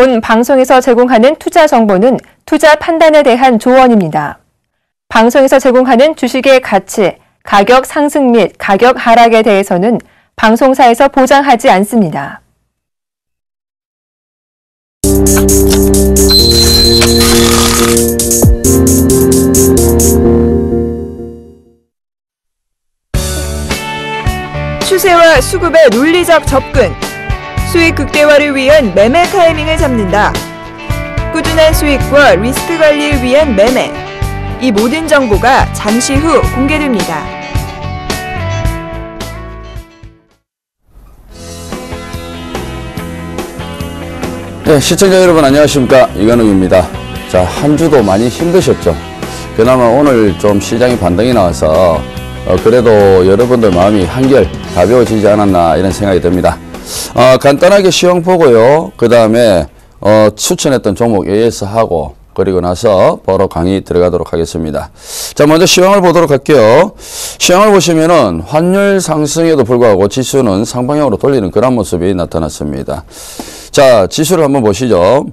본 방송에서 제공하는 투자 정보는 투자 판단에 대한 조언입니다. 방송에서 제공하는 주식의 가치, 가격 상승 및 가격 하락에 대해서는 방송사에서 보장하지 않습니다. 추세와 수급의 논리적 접근, 수익 극대화를 위한 매매 타이밍을 잡는다. 꾸준한 수익과 리스크 관리를 위한 매매, 이 모든 정보가 잠시 후 공개됩니다. 네, 시청자 여러분 안녕하십니까, 이건욱입니다. 자, 한 주도 많이 힘드셨죠? 그나마 오늘 좀 시장이 반등이 나와서 그래도 여러분들 마음이 한결 가벼워지지 않았나 이런 생각이 듭니다. 간단하게 시황 보고요. 그 다음에 추천했던 종목 AS 하고 그리고 나서 바로 강의 들어가도록 하겠습니다. 자, 먼저 시황을 보도록 할게요. 시황을 보시면은 환율 상승에도 불구하고 지수는 상방향으로 돌리는 그런 모습이 나타났습니다. 자, 지수를 한번 보시죠.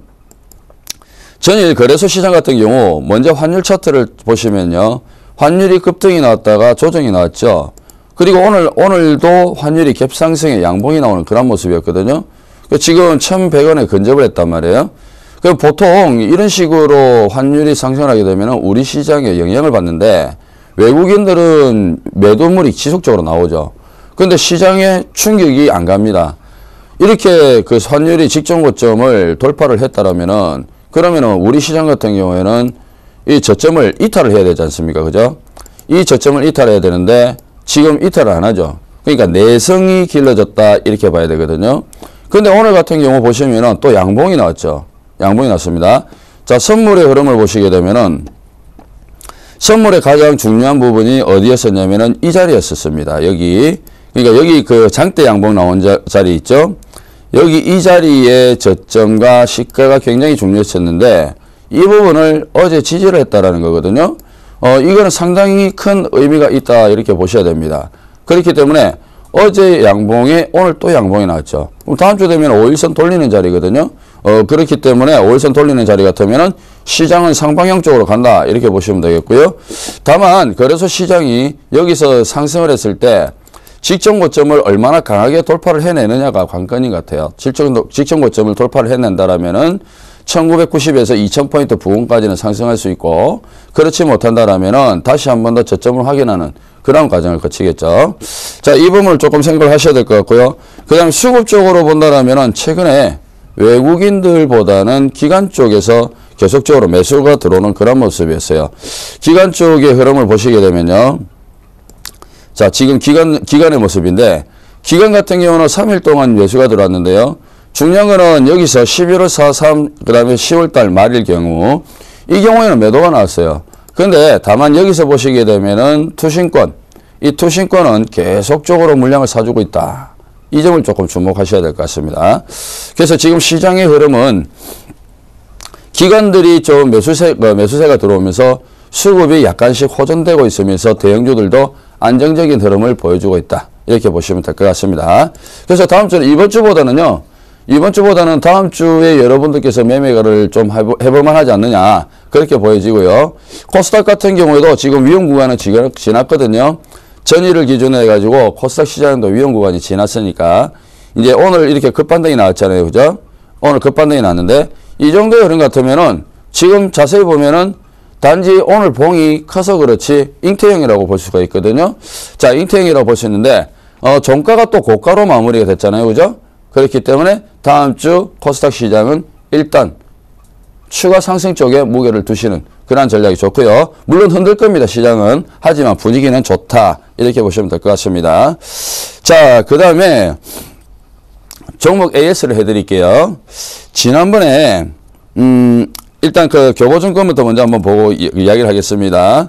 전일 거래소 시장 같은 경우 먼저 환율 차트를 보시면요. 환율이 급등이 나왔다가 조정이 나왔죠. 그리고 오늘도 환율이 갭상승에 양봉이 나오는 그런 모습이었거든요. 지금 1,100원에 근접을 했단 말이에요. 그럼 보통 이런 식으로 환율이 상승을 하게 되면 우리 시장에 영향을 받는데 외국인들은 매도물이 지속적으로 나오죠. 그런데 시장에 충격이 안 갑니다. 이렇게 그 환율이 직전 고점을 돌파를 했다라면은 그러면은 우리 시장 같은 경우에는 이 저점을 이탈을 해야 되지 않습니까? 그죠? 이 저점을 이탈해야 되는데 지금 이탈을 안 하죠. 그러니까 내성이 길러졌다 이렇게 봐야 되거든요. 근데 오늘 같은 경우 보시면은 또 양봉이 나왔죠. 양봉이 났습니다. 자, 선물의 흐름을 보시게 되면은 선물의 가장 중요한 부분이 어디였었냐면은 이 자리였었습니다. 여기. 그러니까 여기 그 장대 양봉 나온 자리 있죠? 여기 이 자리의 저점과 시가가 굉장히 중요했었는데 이 부분을 어제 지지를 했다라는 거거든요. 이거는 상당히 큰 의미가 있다 이렇게 보셔야 됩니다. 그렇기 때문에 어제 양봉에 오늘 또 양봉이 나왔죠. 그럼 다음 주 되면 5일선 돌리는 자리거든요. 그렇기 때문에 5일선 돌리는 자리 같으면은 시장은 상방향 쪽으로 간다 이렇게 보시면 되겠고요. 다만 거래소 시장이 여기서 상승을 했을 때 직전 고점을 얼마나 강하게 돌파를 해내느냐가 관건인 것 같아요. 직전 고점을 돌파를 해낸다라면은 1990에서 2000포인트 부근까지는 상승할 수 있고 그렇지 못한다라면은 다시 한 번 더 저점을 확인하는 그런 과정을 거치겠죠. 자, 이 부분을 조금 생각을 하셔야 될 것 같고요. 그 다음 수급적으로 본다라면은 최근에 외국인들보다는 기관 쪽에서 계속적으로 매수가 들어오는 그런 모습이었어요. 기관 쪽의 흐름을 보시게 되면요. 자, 지금 기관의 모습인데 기관 같은 경우는 3일 동안 매수가 들어왔는데요. 중요한 거는 여기서 11월 43, 그 다음에 10월달 말일 경우, 이 경우에는 매도가 나왔어요. 근데 다만 여기서 보시게 되면은 투신권, 이 투신권은 계속적으로 물량을 사주고 있다. 이 점을 조금 주목하셔야 될 것 같습니다. 그래서 지금 시장의 흐름은 기관들이 좀 매수세가 들어오면서 수급이 약간씩 호전되고 있으면서 대형주들도 안정적인 흐름을 보여주고 있다. 이렇게 보시면 될 것 같습니다. 그래서 다음 주는 이번 주보다는 다음 주에 여러분들께서 매매를 좀 해볼만 하지 않느냐. 그렇게 보여지고요. 코스닥 같은 경우에도 지금 위험 구간은 지났거든요. 전일을 기준으로 해가지고 코스닥 시장도 위험 구간이 지났으니까 이제 오늘 이렇게 급반등이 나왔잖아요. 그죠? 오늘 급반등이 났는데 이 정도의 흐름 같으면은 지금 자세히 보면은 단지 오늘 봉이 커서 그렇지 잉태형이라고 볼 수가 있거든요. 자, 잉태형이라고 볼 수 있는데 종가가 또 고가로 마무리가 됐잖아요. 그죠? 그렇기 때문에 다음 주 코스닥 시장은 일단 추가 상승 쪽에 무게를 두시는 그런 전략이 좋고요. 물론 흔들 겁니다. 시장은. 하지만 분위기는 좋다. 이렇게 보시면 될 것 같습니다. 자, 그 다음에 종목 AS를 해드릴게요. 지난번에 일단 그 교보증권부터 먼저 한번 보고 이야기를 하겠습니다.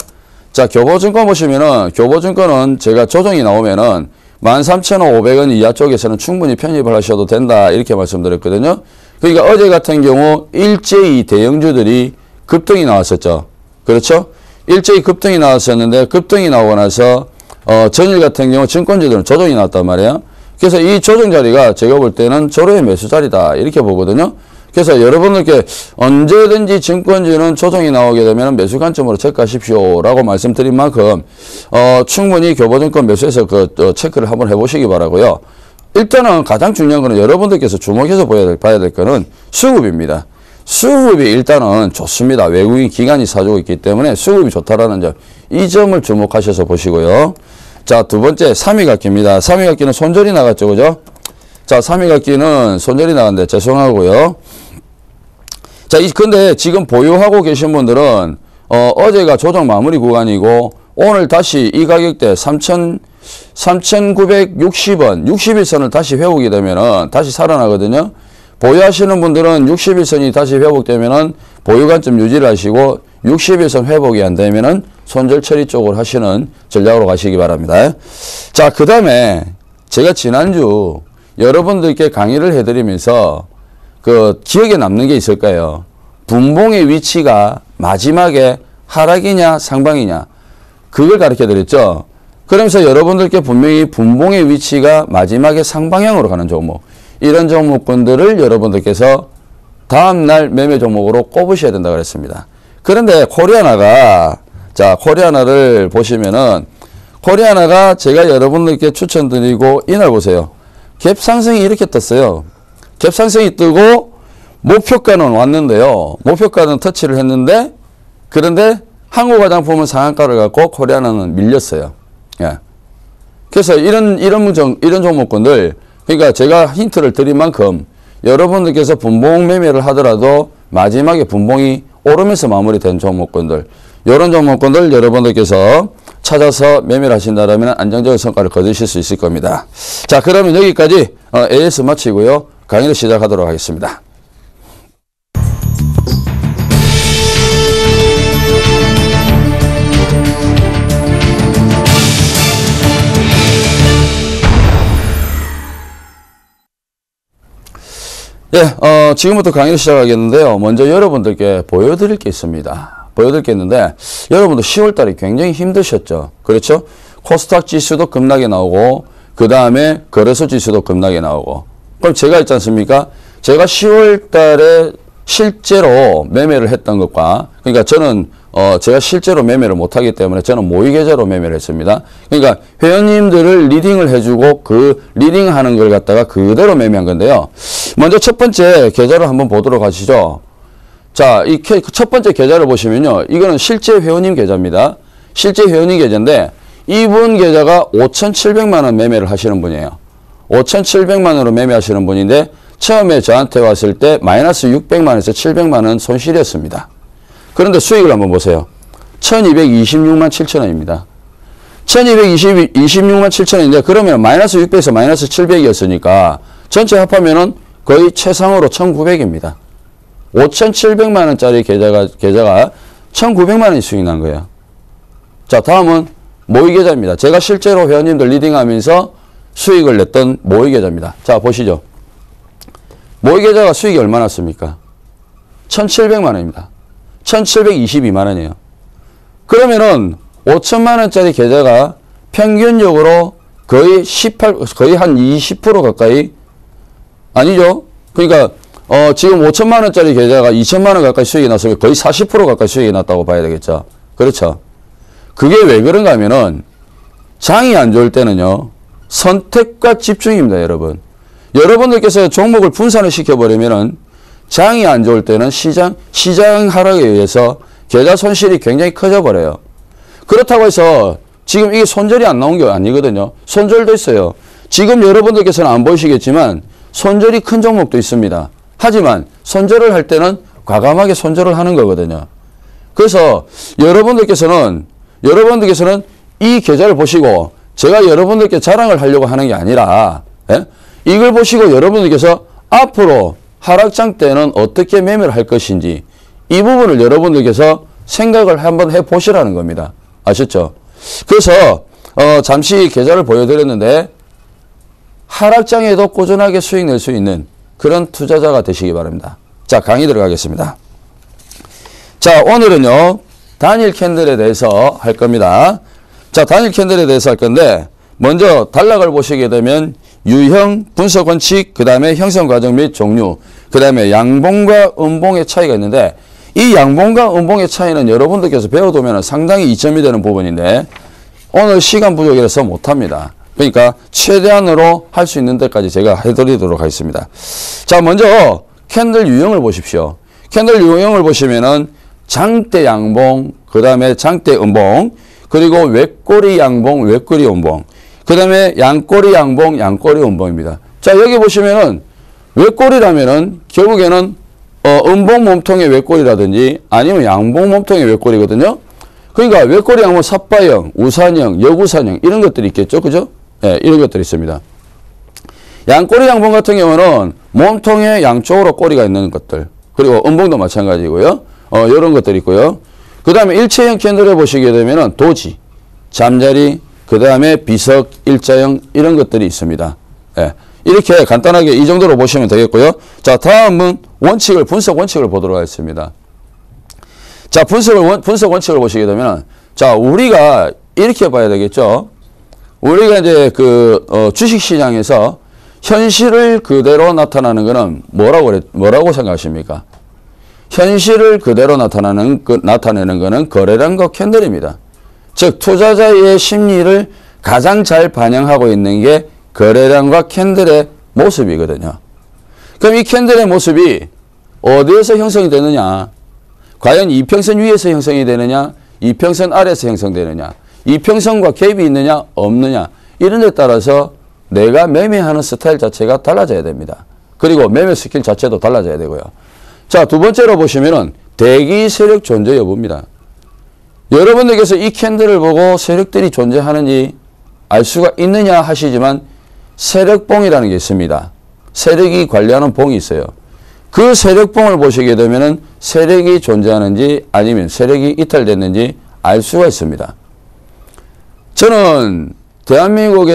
자, 교보증권 보시면은 교보증권은 제가 조정이 나오면은 13,500원 이하 쪽에서는 충분히 편입을 하셔도 된다 이렇게 말씀드렸거든요. 그러니까 어제 같은 경우 일제히 대형주들이 급등이 나왔었죠. 그렇죠? 일제히 급등이 나왔었는데 급등이 나오고 나서 전일 같은 경우 증권주들은 조정이 나왔단 말이에요. 그래서 이 조정 자리가 제가 볼 때는 조로의 매수 자리다 이렇게 보거든요. 그래서 여러분들께 언제든지 증권지는 조정이 나오게 되면 매수 관점으로 체크하십시오라고 말씀드린 만큼 충분히 교보증권 매수해서 체크를 한번 해보시기 바라고요. 일단은 가장 중요한 거는 여러분들께서 주목해서 봐야 될 거는 수급입니다. 수급이 일단은 좋습니다. 외국인 기관이 사주고 있기 때문에 수급이 좋다라는 점, 이 점을 주목하셔서 보시고요. 자, 두 번째 3위각기입니다. 3위각기는 손절이 나갔죠, 그죠? 자, 3위각기는 손절이 나갔는데 죄송하고요. 자, 근데 지금 보유하고 계신 분들은 어제가 조정 마무리 구간이고 오늘 다시 이 가격대 3,960원 61선을 다시 회복이 되면은 다시 살아나거든요. 보유하시는 분들은 61선이 다시 회복되면은 보유 관점 유지를 하시고 61선 회복이 안 되면은 손절 처리 쪽으로 하시는 전략으로 가시기 바랍니다. 자, 그 다음에 제가 지난주 여러분들께 강의를 해드리면서 기억에 남는 게 있을까요? 분봉의 위치가 마지막에 하락이냐 상방이냐, 그걸 가르쳐 드렸죠. 그러면서 여러분들께 분명히 분봉의 위치가 마지막에 상방향으로 가는 종목, 이런 종목군들을 여러분들께서 다음날 매매 종목으로 꼽으셔야 된다고 그랬습니다. 그런데 코리아나가, 자, 코리아나를 보시면은 코리아나가 제가 여러분들께 추천드리고 이날 보세요. 갭 상승이 이렇게 떴어요. 갭 상승이 뜨고 목표가는 왔는데요. 목표가는 터치를 했는데, 그런데 한국화장품은 상한가를 갖고 코리아나는 밀렸어요. 예. 그래서 이런 종목군들, 그러니까 제가 힌트를 드린 만큼 여러분들께서 분봉 매매를 하더라도 마지막에 분봉이 오르면서 마무리된 종목군들, 이런 종목군들 여러분들께서 찾아서 매매를 하신다면 안정적인 성과를 거두실 수 있을 겁니다. 자, 그러면 여기까지 AS 마치고요. 강의를 시작하도록 하겠습니다. 예, 지금부터 강의를 시작하겠는데요. 먼저 여러분들께 보여드릴 게 있습니다. 보여드릴 게 있는데, 여러분도 10월달에 굉장히 힘드셨죠. 그렇죠? 코스닥 지수도 급락이 나오고, 그 다음에 거래소 지수도 급락이 나오고. 그럼 제가 있지 않습니까? 제가 10월달에 실제로 매매를 했던 것과, 그러니까 저는 제가 실제로 매매를 못하기 때문에 저는 모의계좌로 매매를 했습니다. 그러니까 회원님들을 리딩을 해주고 그 리딩하는 걸 갖다가 그대로 매매한 건데요. 먼저 첫 번째 계좌를 한번 보도록 하시죠. 자, 이 첫 번째 계좌를 보시면요. 이거는 실제 회원님 계좌입니다. 실제 회원님 계좌인데 이분 계좌가 5,700만 원 매매를 하시는 분이에요. 5,700만 원으로 매매하시는 분인데 처음에 저한테 왔을 때 마이너스 600만 원에서 700만 원 손실이었습니다. 그런데 수익을 한번 보세요. 1226만 7천 원입니다. 1226만 7천 원인데 그러면 마이너스 600에서 마이너스 700이었으니까 전체 합하면은 거의 최상으로 1900입니다. 5,700만 원짜리 계좌가 1,900만 원이 수익 난 거예요. 자, 다음은 모의계좌입니다. 제가 실제로 회원님들 리딩하면서 수익을 냈던 모의계좌입니다. 자, 보시죠. 모의계좌가 수익이 얼마나 났습니까? 1,700만 원입니다. 1,722만 원이에요. 그러면은 5천만 원짜리 계좌가 평균적으로 거의 한 20% 가까이, 아니죠? 그러니까 지금 5천만 원짜리 계좌가 2천만 원 가까이 수익이 났으면 거의 40% 가까이 수익이 났다고 봐야 되겠죠. 그렇죠? 그게 왜 그런가 하면은 장이 안 좋을 때는요, 선택과 집중입니다, 여러분. 여러분들께서 종목을 분산을 시켜버리면은 장이 안 좋을 때는 시장 하락에 의해서 계좌 손실이 굉장히 커져 버려요. 그렇다고 해서 지금 이게 손절이 안 나온 게 아니거든요. 손절도 있어요. 지금 여러분들께서는 안 보이시겠지만 손절이 큰 종목도 있습니다. 하지만 손절을 할 때는 과감하게 손절을 하는 거거든요. 그래서 여러분들께서는 이 계좌를 보시고 제가 여러분들께 자랑을 하려고 하는 게 아니라, 예? 이걸 보시고 여러분들께서 앞으로 하락장 때는 어떻게 매매를 할 것인지 이 부분을 여러분들께서 생각을 한번 해보시라는 겁니다. 아셨죠? 그래서 잠시 계좌를 보여드렸는데 하락장에도 꾸준하게 수익 낼 수 있는 그런 투자자가 되시기 바랍니다. 자, 강의 들어가겠습니다. 자, 오늘은요, 단일 캔들에 대해서 할 겁니다. 자, 단일 캔들에 대해서 할 건데, 먼저 단락을 보시게 되면 유형, 분석 원칙, 그 다음에 형성 과정 및 종류, 그 다음에 양봉과 음봉의 차이가 있는데 이 양봉과 음봉의 차이는 여러분들께서 배워두면 상당히 이점이 되는 부분인데 오늘 시간 부족이라서 못합니다. 그러니까 최대한으로 할 수 있는 데까지 제가 해드리도록 하겠습니다. 자, 먼저 캔들 유형을 보십시오. 캔들 유형을 보시면은 장대 양봉, 그 다음에 장대 음봉, 그리고 외꼬리 양봉, 외꼬리 음봉, 그 다음에 양꼬리 양봉, 양꼬리 음봉입니다. 자, 여기 보시면은 외꼬리라면은 결국에는 음봉 몸통의 외꼬리라든지 아니면 양봉 몸통의 외꼬리거든요. 그러니까 외꼬리 양봉 삿바형, 우산형, 역우산형 이런 것들이 있겠죠. 그죠? 예, 이런 것들이 있습니다. 양꼬리 양봉 같은 경우는 몸통의 양쪽으로 꼬리가 있는 것들, 그리고 음봉도 마찬가지고요. 이런 것들이 있고요. 그 다음에 일체형 캔들을 보시게 되면은 도지, 잠자리, 그 다음에 비석, 일자형 이런 것들이 있습니다. 예, 이렇게 간단하게 이 정도로 보시면 되겠고요. 자, 다음은 원칙을, 분석 원칙을 보도록 하겠습니다. 자, 분석 원칙을 보시게 되면, 자, 우리가 이렇게 봐야 되겠죠. 우리가 이제 주식시장에서 현실을 그대로 나타나는 거는 뭐라고 생각하십니까? 현실을 그대로 나타내는 거는 거래량과 캔들입니다. 즉, 투자자의 심리를 가장 잘 반영하고 있는 게 거래량과 캔들의 모습이거든요. 그럼 이 캔들의 모습이 어디에서 형성이 되느냐? 과연 이평선 위에서 형성이 되느냐? 이평선 아래에서 형성되느냐? 이평선과 갭이 있느냐? 없느냐? 이런 데 따라서 내가 매매하는 스타일 자체가 달라져야 됩니다. 그리고 매매 스킬 자체도 달라져야 되고요. 자, 두 번째로 보시면은 대기 세력 존재 여부입니다. 여러분들께서 이 캔들을 보고 세력들이 존재하는지 알 수가 있느냐 하시지만 세력봉이라는 게 있습니다. 세력이 관리하는 봉이 있어요. 그 세력봉을 보시게 되면은 세력이 존재하는지 아니면 세력이 이탈됐는지 알 수가 있습니다. 저는 대한민국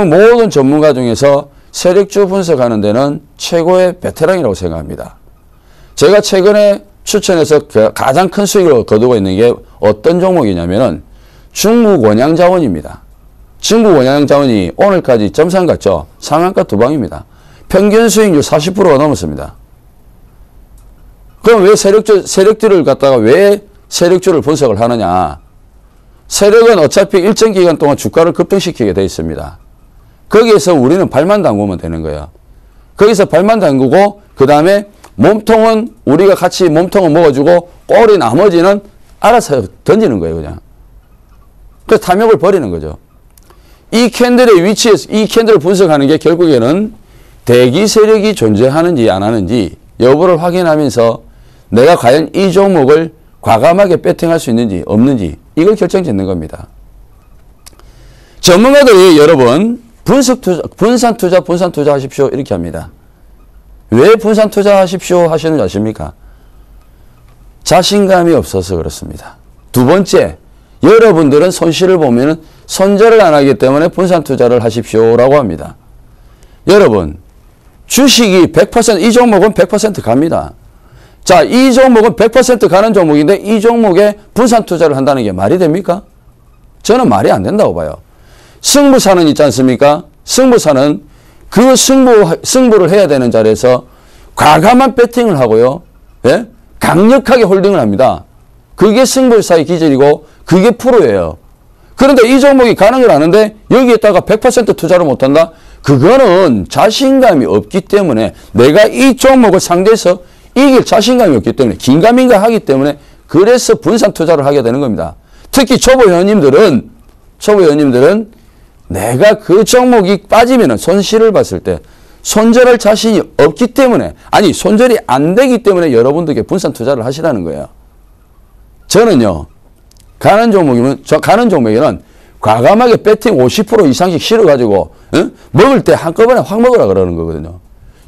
모든 전문가 중에서 세력주 분석하는 데는 최고의 베테랑이라고 생각합니다. 제가 최근에 추천해서 가장 큰 수익을 거두고 있는 게 어떤 종목이냐면은 중국 원양자원입니다. 중국 원양자원이 오늘까지 점상 갔죠. 상한가 두 방입니다. 평균 수익률 40%가 넘었습니다. 그럼 왜 세력주를 갖다가 왜 세력주를 분석을 하느냐? 세력은 어차피 일정 기간 동안 주가를 급등시키게 돼 있습니다. 거기에서 우리는 발만 담그면 되는 거예요. 거기서 발만 담그고 그 다음에 몸통은 우리가 같이 몸통을 먹어주고 꼬리 나머지는 알아서 던지는 거예요. 그냥. 그래서 탐욕을 버리는 거죠. 이 캔들의 위치에서 이 캔들을 분석하는 게 결국에는 대기 세력이 존재하는지 안 하는지 여부를 확인하면서 내가 과연 이 종목을 과감하게 배팅할 수 있는지 없는지 이걸 결정짓는 겁니다. 전문가들이 여러분 분산 투자 하십시오 이렇게 합니다. 왜 분산 투자하십시오 하시는지 아십니까? 자신감이 없어서 그렇습니다. 두 번째, 여러분들은 손실을 보면은 손절을 안 하기 때문에 분산 투자를 하십시오라고 합니다. 여러분, 주식이 100%, 이 종목은 100% 갑니다. 자, 이 종목은 100% 가는 종목인데 이 종목에 분산 투자를 한다는 게 말이 됩니까? 저는 말이 안 된다고 봐요. 승부사는 있지 않습니까? 승부사는 그 승부를 해야 되는 자리에서 과감한 배팅을 하고요. 예? 강력하게 홀딩을 합니다. 그게 승부사의 기질이고 그게 프로예요. 그런데 이 종목이 가는 걸 아는데 여기에다가 100% 투자를 못한다? 그거는 자신감이 없기 때문에 내가 이 종목을 상대해서 이길 자신감이 없기 때문에 긴가민가 하기 때문에 그래서 분산 투자를 하게 되는 겁니다. 특히 초보 회원님들은 내가 그 종목이 빠지면 손실을 봤을 때 손절할 자신이 없기 때문에 아니 손절이 안 되기 때문에 여러분들께 분산 투자를 하시라는 거예요. 저는요. 가는 종목에는 과감하게 배팅 50% 이상씩 실어가지고 먹을 때 한꺼번에 확 먹으라 그러는 거거든요.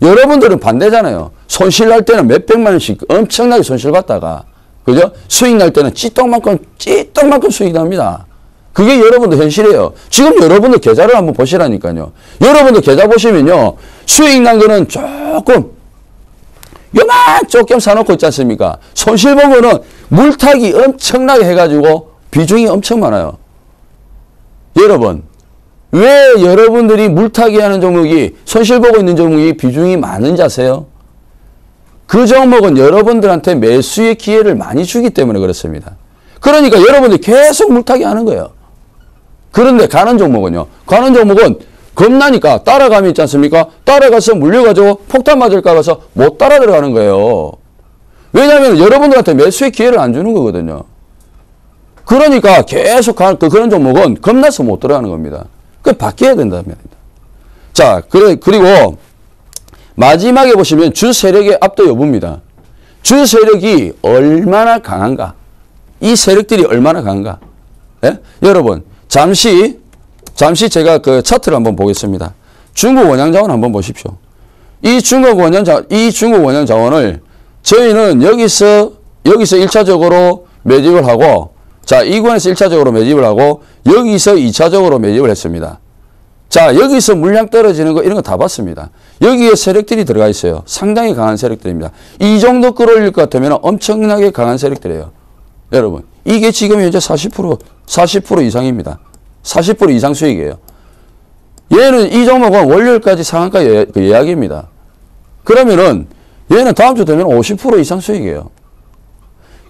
여러분들은 반대잖아요. 손실 날 때는 몇백만 원씩 엄청나게 손실 받다가 그죠? 수익 날 때는 찌똥만큼 수익이 납니다. 그게 여러분들 현실이에요. 지금 여러분들 계좌를 한번 보시라니까요. 여러분들 계좌 보시면요. 수익 난 거는 조금 사놓고 있지 않습니까? 손실 본 거는 물타기 엄청나게 해가지고 비중이 엄청 많아요. 여러분, 왜 여러분들이 물타기 하는 종목이, 손실 보고 있는 종목이 비중이 많은지 아세요? 그 종목은 여러분들한테 매수의 기회를 많이 주기 때문에 그렇습니다. 그러니까 여러분들이 계속 물타기 하는 거예요. 그런데 가는 종목은요. 가는 종목은 겁나니까 따라감이 있지 않습니까? 따라가서 물려가지고 폭탄 맞을까 봐서 못 따라 들어가는 거예요. 왜냐하면 여러분들한테 매수의 기회를 안 주는 거거든요. 그러니까 계속 그런 종목은 겁나서 못 들어가는 겁니다. 그 바뀌어야 된다는 말입니다. 자, 그리고 마지막에 보시면 주 세력의 압도 여부입니다. 주 세력이 얼마나 강한가? 이 세력들이 얼마나 강한가? 예? 여러분, 잠시 제가 그 차트를 한번 보겠습니다. 중국 원양자원 한번 보십시오. 이 중국 원양 자원을 저희는 여기서 1차적으로 매집을 하고, 자, 이 구간에서 1차적으로 매집을 하고, 여기서 2차적으로 매집을 했습니다. 자, 여기서 물량 떨어지는 거, 이런 거 다 봤습니다. 여기에 세력들이 들어가 있어요. 상당히 강한 세력들입니다. 이 정도 끌어올릴 것 같으면 엄청나게 강한 세력들이에요. 여러분, 이게 지금 현재 40% 이상입니다. 40% 이상 수익이에요. 얘는, 이 종목은 월요일까지 상한가 예약입니다. 그러면은, 얘는 다음 주 되면 50% 이상 수익이에요.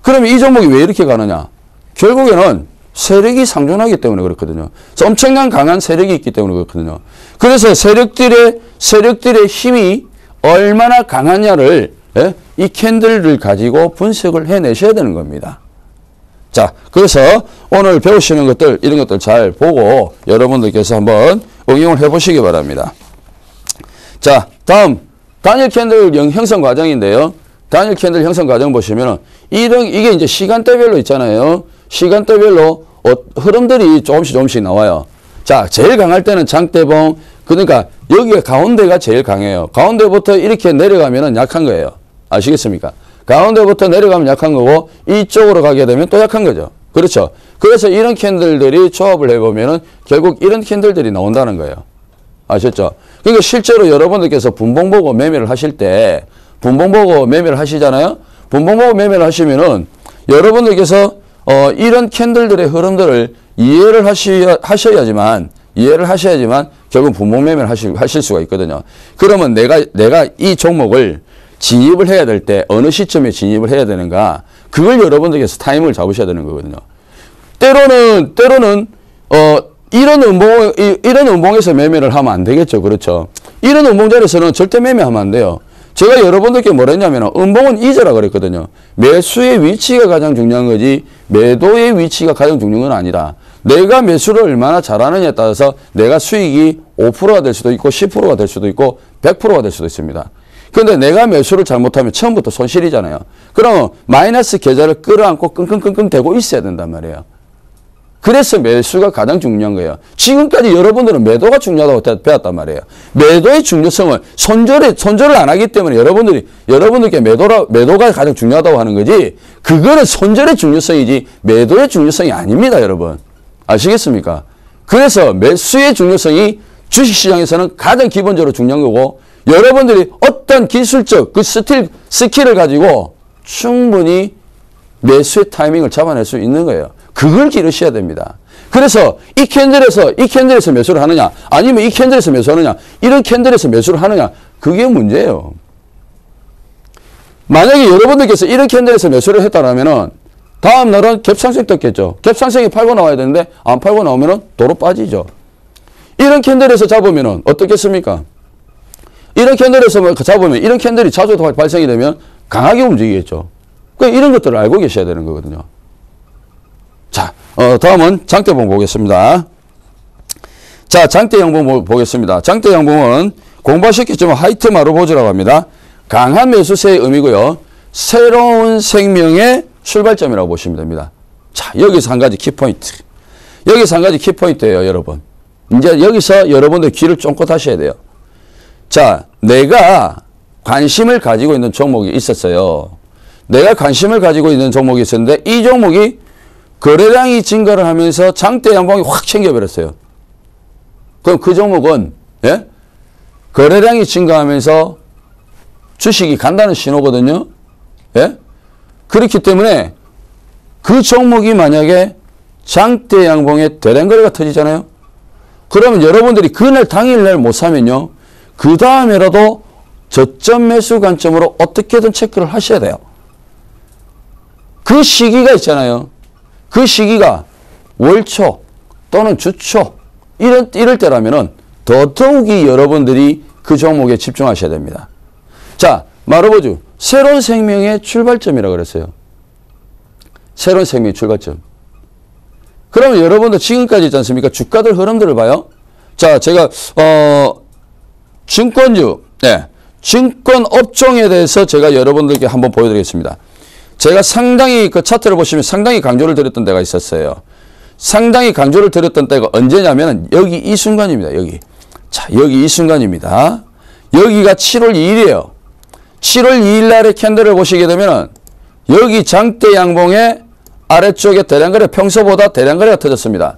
그러면 이 종목이 왜 이렇게 가느냐? 결국에는 세력이 상존하기 때문에 그렇거든요. 그래서 엄청난 강한 세력이 있기 때문에 그렇거든요. 그래서 세력들의 힘이 얼마나 강하냐를, 예? 이 캔들을 가지고 분석을 해내셔야 되는 겁니다. 자, 그래서 오늘 배우시는 것들, 이런 것들 잘 보고 여러분들께서 한번 응용을 해보시기 바랍니다. 자, 다음 단일 캔들 형성 과정인데요. 단일 캔들 형성 과정 보시면은 이게 이제 시간대별로 있잖아요. 시간대별로 흐름들이 조금씩 나와요. 자, 제일 강할 때는 장대봉, 그러니까 여기가 가운데가 제일 강해요. 가운데부터 이렇게 내려가면은 약한 거예요. 아시겠습니까? 가운데부터 내려가면 약한 거고, 이쪽으로 가게 되면 또 약한 거죠. 그렇죠? 그래서 이런 캔들들이 조합을 해보면은 결국 이런 캔들들이 나온다는 거예요. 아셨죠? 그러니까 실제로 여러분들께서 분봉 보고 매매를 하실 때, 분봉 보고 매매를 하시잖아요? 분봉 보고 매매를 하시면은 여러분들께서 이런 캔들들의 흐름들을 이해를 하셔야지만 결국 분봉 매매를 하실 수가 있거든요. 그러면 내가 이 종목을 진입을 해야 될 때 어느 시점에 진입을 해야 되는가, 그걸 여러분들께서 타임을 잡으셔야 되는 거거든요. 때로는 이런 음봉에서 매매를 하면 안 되겠죠. 그렇죠? 이런 음봉 자리에서는 절대 매매하면 안 돼요. 제가 여러분들께 뭐라 했냐면 음봉은 잊으라 그랬거든요. 매수의 위치가 가장 중요한 거지 매도의 위치가 가장 중요한 건 아니다. 내가 매수를 얼마나 잘하느냐에 따라서 내가 수익이 5%가 될 수도 있고 10%가 될 수도 있고 100%가 될 수도 있습니다. 그런데 내가 매수를 잘못하면 처음부터 손실이잖아요. 그러면 마이너스 계좌를 끌어안고 끙끙끙끙 대고 있어야 된단 말이에요. 그래서 매수가 가장 중요한 거예요. 지금까지 여러분들은 매도가 중요하다고 배웠단 말이에요. 매도의 중요성을 손절을 안 하기 때문에 여러분들께 매도가 가장 중요하다고 하는 거지, 그거는 손절의 중요성이지 매도의 중요성이 아닙니다, 여러분. 아시겠습니까? 그래서 매수의 중요성이 주식시장에서는 가장 기본적으로 중요한 거고, 여러분들이 어떤 기술적 그 스킬을 가지고 충분히 매수의 타이밍을 잡아낼 수 있는 거예요. 그걸 기르셔야 됩니다. 그래서 이 캔들에서 매수를 하느냐, 아니면 이 캔들에서 매수하느냐, 이런 캔들에서 매수를 하느냐, 그게 문제예요. 만약에 여러분들께서 이런 캔들에서 매수를 했다라면은 다음 날은 갭상승 떴겠죠. 갭상승이 팔고 나와야 되는데 안 팔고 나오면은 도로 빠지죠. 이런 캔들에서 잡으면은 어떻겠습니까? 이런 캔들에서 잡으면 이런 캔들이 자주 발생이 되면 강하게 움직이겠죠. 그러니까 이런 것들을 알고 계셔야 되는 거거든요. 자, 다음은 장대봉 보겠습니다. 자, 장대 양봉 보겠습니다. 장대 양봉은 공부하셨겠지만 하이트 마루보즈라고 합니다. 강한 매수세의 의미고요. 새로운 생명의 출발점이라고 보시면 됩니다. 자, 여기서 한 가지 키포인트. 여기서 한 가지 키포인트예요, 여러분. 이제 여기서 여러분들 귀를 쫑긋 하셔야 돼요. 자, 내가 관심을 가지고 있는 종목이 있었어요. 내가 관심을 가지고 있는 종목이 있었는데 이 종목이 거래량이 증가를 하면서 장대 양봉이 확 챙겨버렸어요. 그럼 그 종목은, 예? 거래량이 증가하면서 주식이 간다는 신호거든요. 예? 그렇기 때문에 그 종목이 만약에 장대 양봉에 대량 거래가 터지잖아요. 그러면 여러분들이 그날 당일날 못 사면요. 그 다음에라도 저점 매수 관점으로 어떻게든 체크를 하셔야 돼요. 그 시기가 있잖아요. 그 시기가 월초 또는 주초 이럴 때라면은 더더욱이 여러분들이 그 종목에 집중하셔야 됩니다. 자, 말해보죠. 새로운 생명의 출발점이라고 그랬어요. 새로운 생명의 출발점. 그러면 여러분들 지금까지 있지 않습니까? 주가들 흐름들을 봐요. 자, 제가 증권주, 네, 증권 업종에 대해서 제가 여러분들께 한번 보여드리겠습니다. 제가 상당히 그 차트를 보시면 상당히 강조를 드렸던 때가 있었어요. 상당히 강조를 드렸던 때가 언제냐면은 여기 이 순간입니다. 여기. 자, 여기 이 순간입니다. 여기가 7월 2일이에요. 7월 2일 날의 캔들을 보시게 되면은 여기 장대 양봉의 아래쪽에 대량거래 평소보다 대량거래가 터졌습니다.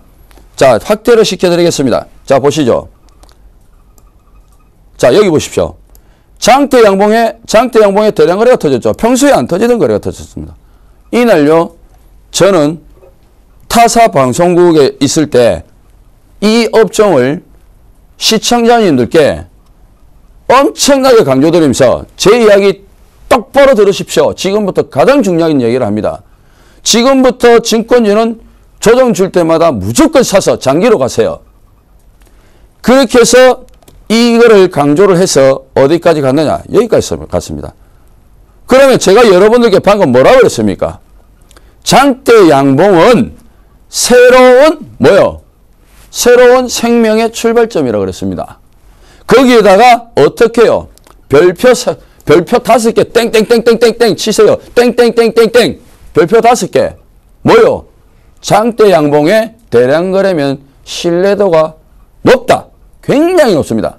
자, 확대를 시켜드리겠습니다. 자, 보시죠. 자, 여기 보십시오. 장대 양봉에 대량거래가 터졌죠. 평소에 안 터지던 거래가 터졌습니다. 이날요, 저는 타사 방송국에 있을 때 이 업종을 시청자님들께 엄청나게 강조드리면서 제 이야기 똑바로 들으십시오. 지금부터 가장 중요한 얘기를 합니다. 지금부터 증권주는 조정 줄 때마다 무조건 사서 장기로 가세요. 그렇게 해서 이거를 강조를 해서 어디까지 갔느냐? 여기까지 갔습니다. 그러면 제가 여러분들께 방금 뭐라고 그랬습니까? 장대 양봉은 새로운 뭐요? 새로운 생명의 출발점이라고 그랬습니다. 거기에다가 어떻게 해요? 별표 5개 땡땡땡땡땡땡 치세요. 땡땡땡땡땡 별표 5개 뭐요? 장대 양봉의 대량거래면 신뢰도가 높다. 굉장히 높습니다.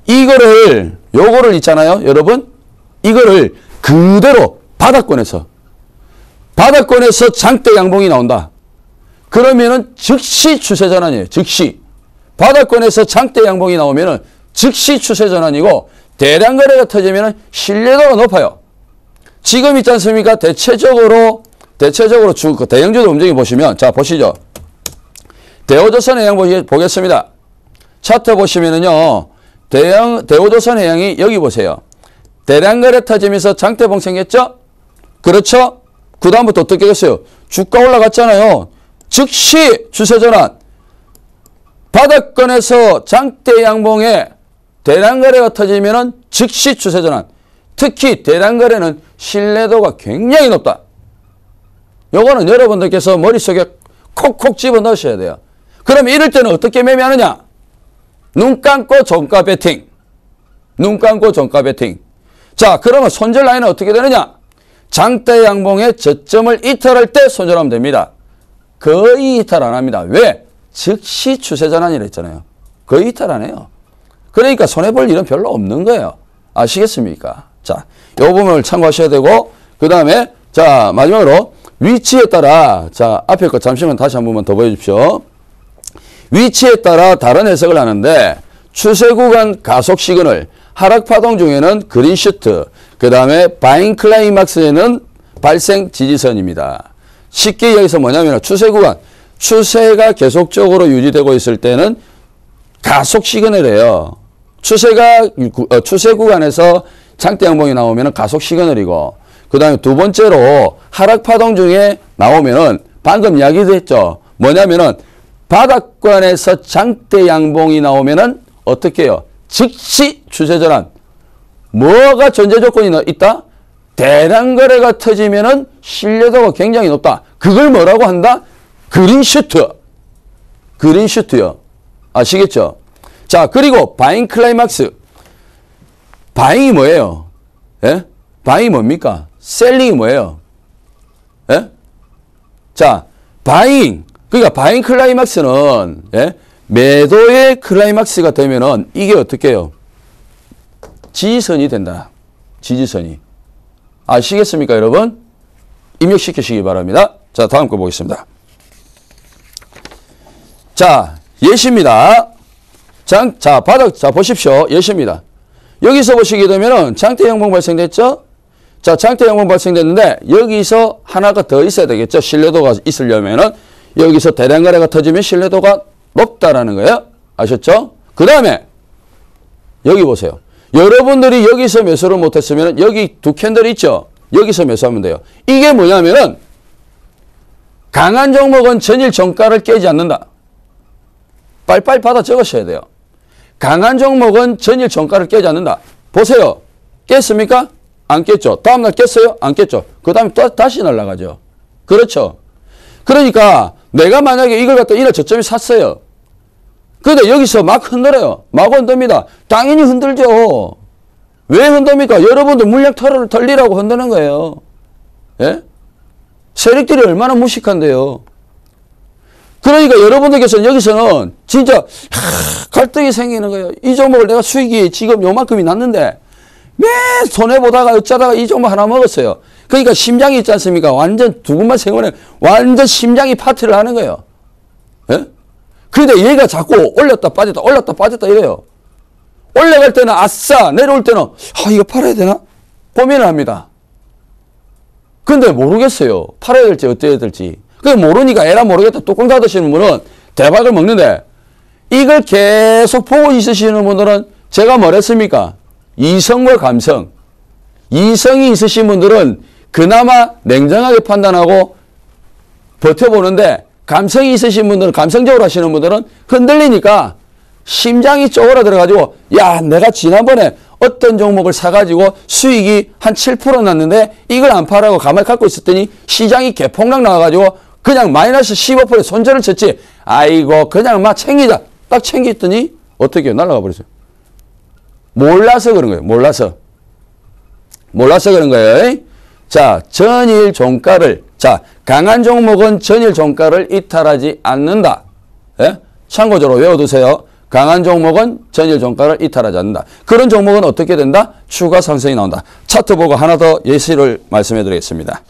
요거를 있잖아요. 여러분. 이거를 그대로 바닥권에서 장대 양봉이 나온다. 그러면은 즉시 추세 전환이에요. 즉시. 바닥권에서 장대 양봉이 나오면은 즉시 추세 전환이고 대량 거래가 터지면은 신뢰도가 높아요. 지금 있지 않습니까? 대체적으로 대형주도 움직임 보시면, 자, 보시죠. 대우조선 해양 보겠습니다. 차트 보시면은요, 대우조선 해양이 여기 보세요. 대량 거래 터지면서 장대봉 생겼죠? 그렇죠? 그 다음부터 어떻게 됐어요? 주가 올라갔잖아요. 즉시 추세 전환. 바닥권에서 장대 양봉에 대량 거래가 터지면은 즉시 추세 전환. 특히 대량 거래는 신뢰도가 굉장히 높다. 요거는 여러분들께서 머릿속에 콕콕 집어 넣으셔야 돼요. 그럼 이럴 때는 어떻게 매매하느냐? 눈 감고 종가 베팅. 눈 감고 종가 베팅. 자, 그러면 손절 라인은 어떻게 되느냐? 장대 양봉의 저점을 이탈할 때 손절하면 됩니다. 거의 이탈 안 합니다. 왜? 즉시 추세 전환이라 했잖아요. 거의 이탈 안 해요. 그러니까 손해볼 일은 별로 없는 거예요. 아시겠습니까? 자, 요 부분을 참고하셔야 되고, 그 다음에, 자, 마지막으로 위치에 따라, 자, 앞에 거 잠시만 다시 한 번만 더 보여주십시오. 위치에 따라 다른 해석을 하는데, 추세 구간 가속 시그널, 하락 파동 중에는 그린 슈트, 그 다음에 바잉 클라이막스에는 발생 지지선입니다. 쉽게 여기서 뭐냐면 추세 구간, 추세가 계속적으로 유지되고 있을 때는 가속 시그널이에요. 추세 구간에서 장대 양봉이 나오면 가속 시그널이고, 그 다음에 두 번째로 하락 파동 중에 나오면은 방금 이야기도 했죠. 뭐냐면은 바닥권에서 장대 양봉이 나오면은 어떻게 해요? 즉시 추세 전환. 뭐가 전제 조건이 있다? 대량 거래가 터지면은 신뢰도가 굉장히 높다. 그걸 뭐라고 한다? 그린 슈트. 그린 슈트요. 아시겠죠? 자, 그리고 바잉 클라이막스. 바잉이 뭐예요? 예? 바잉이 뭡니까? 셀링이 뭐예요? 예? 자, 바잉. 그러니까 바잉 클라이막스는, 예? 매도의 클라이막스가 되면은 이게 어떻게 해요? 지지선이 된다. 지지선이. 아시겠습니까, 여러분? 입력시키시기 바랍니다. 자, 다음 거 보겠습니다. 자, 예시입니다. 자, 보십시오. 예시입니다. 여기서 보시게 되면은 장대 양봉 발생됐죠? 자, 장대 양봉 발생됐는데 여기서 하나가 더 있어야 되겠죠? 신뢰도가 있으려면은 여기서 대량 거래가 터지면 신뢰도가 높다라는 거예요. 아셨죠? 그 다음에 여기 보세요. 여러분들이 여기서 매수를 못했으면 여기 두 캔들 있죠? 여기서 매수하면 돼요. 이게 뭐냐면은 강한 종목은 전일 종가를 깨지 않는다. 빨리빨리 받아 적으셔야 돼요. 강한 종목은 전일 종가를 깨지 않는다. 보세요. 깼습니까? 안 깼죠. 다음날 깼어요? 안 깼죠. 그 다음에 또 다시 날아가죠. 그렇죠. 그러니까 내가 만약에 이걸 갖다 이날 저점에 샀어요. 근데 여기서 막 흔들어요. 막 흔듭니다. 당연히 흔들죠. 왜 흔듭니까? 여러분들 물량 털리라고 흔드는 거예요. 예? 세력들이 얼마나 무식한데요. 그러니까 여러분들께서는 여기서는 진짜 갈등이 생기는 거예요. 이 종목을 내가 수익이 지금 요만큼이 났는데 매 손해보다가 어쩌다가 이 종목 하나 먹었어요. 그러니까 심장이 있지 않습니까? 완전 두근만 생각해 완전 심장이 파티를 하는 거예요. 예? 그런데 얘가 자꾸 올렸다 빠졌다 이래요. 올라갈 때는 아싸, 내려올 때는 이거 팔아야 되나? 고민을 합니다. 근데 모르겠어요. 팔아야 될지 어때야 될지. 그게 모르니까 에라 모르겠다 뚜껑 닫으시는 분은 대박을 먹는데 이걸 계속 보고 있으시는 분들은 제가 뭐랬습니까? 이성과 감성. 이성이 있으신 분들은 그나마 냉정하게 판단하고 버텨보는데 감성이 있으신 분들은 감성적으로 하시는 분들은 흔들리니까 심장이 쪼그라들어가지고 야 내가 지난번에 어떤 종목을 사가지고 수익이 한 7% 났는데 이걸 안 팔아고 가만히 갖고 있었더니 시장이 개폭락 나와가지고 그냥 마이너스 15%에 손절을 쳤지. 아이고 그냥 막 챙기자. 딱 챙겼더니 어떻게 날아가 버렸어요. 몰라서 그런 거예요. 몰라서 그런 거예요. 자, 전일 종가를 강한 종목은 전일 종가를 이탈하지 않는다. 예? 참고적으로 외워두세요. 강한 종목은 전일 종가를 이탈하지 않는다. 그런 종목은 어떻게 된다? 추가 상승이 나온다. 차트 보고 하나 더 예시를 말씀해 드리겠습니다.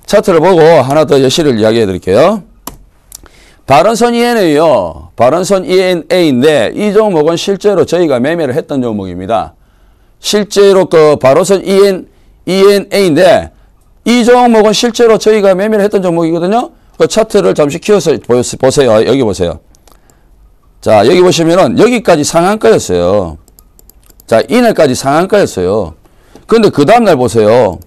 차트를 보고 하나 더 예시를 이야기해 드릴게요. 바른선 ENA요. 바른선 ENA인데 이 종목은 실제로 저희가 매매를 했던 종목입니다. 실제로 그 바른선 ENA인데 이 종목은 실제로 저희가 매매를 했던 종목이거든요. 그 차트를 잠시 키워서 보세요. 여기 보세요. 자, 여기 보시면은 여기까지 상한가였어요. 자, 이날까지 상한가였어요. 근데 그 다음날 보세요.